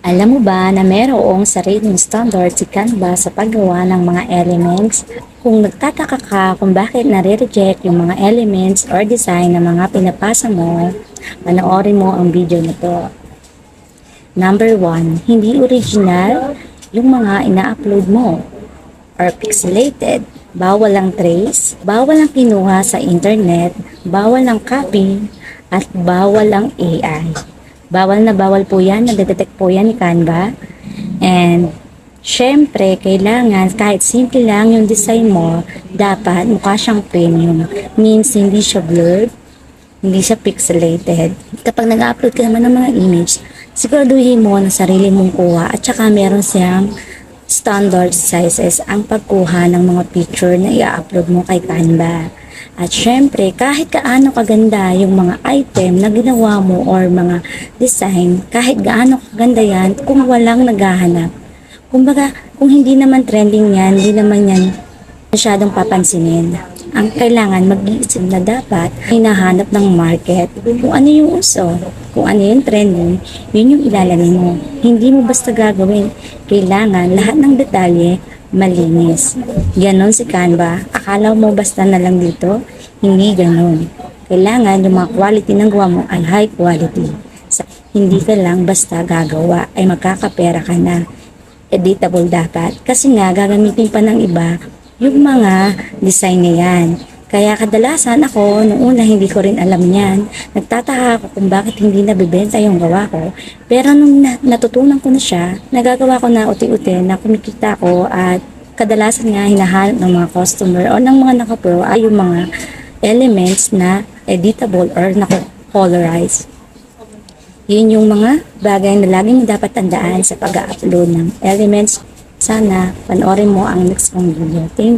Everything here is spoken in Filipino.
Alam mo ba na mayroong sariling standard si Canva sa paggawa ng mga elements? Kung nagtataka ka kung bakit nare-reject yung mga elements or design na mga pinapasa mo, panoorin mo ang video na to. Number 1, hindi original yung mga ina-upload mo or pixelated. Bawal ang trace, bawal ang kinuha sa internet, bawal ang copy, at bawal ang AI. Bawal na bawal po yan, nadedetect po yan ni Canva. And syempre, kailangan kahit simple lang yung design mo, dapat mukha siyang premium. Means hindi siya blurred, hindi siya pixelated. Kapag nag-upload ka naman ng mga image, siguraduhin mo na sarili mong kuha at saka meron siyang standard sizes ang pagkuha ng mga picture na i-upload mo kay Canva. At syempre, kahit gaano kaganda yung mga item na ginawa mo or mga design, kahit gaano kaganda yan, kung walang naghahanap. Kumbaga, kung hindi naman trending yan, hindi naman yan masyadong papansinin. Ang kailangan mag-iisip na dapat hinahanap ng market kung ano yung uso, kung ano yung trending, yun yung ilalagay mo. Hindi mo basta gagawin. Kailangan lahat ng detalye malinis. Ganon si Canva. Akala mo basta na lang dito? Hindi ganon. Kailangan yung mga quality ng gawa mo ay high quality. Hindi ka lang basta gagawa ay magkakapera ka na. Editable dapat. Kasi nga gagamitin pa ng iba yung mga design na yan. Kaya kadalasan ako, noong una hindi ko rin alam yan. Nagtataka ako kung bakit hindi nabibenta yung gawa ko. Pero nung natutunan ko na siya, nagagawa ko na uti-uti na kumikita ko at kadalasan nga hinahanap ng mga customer o ng mga naka-pro ay yung mga elements na editable or naka-colorize. Yun yung mga bagay na lagi mo dapat tandaan sa pag-upload ng elements. Sana panoorin mo ang next kong video. Thank you.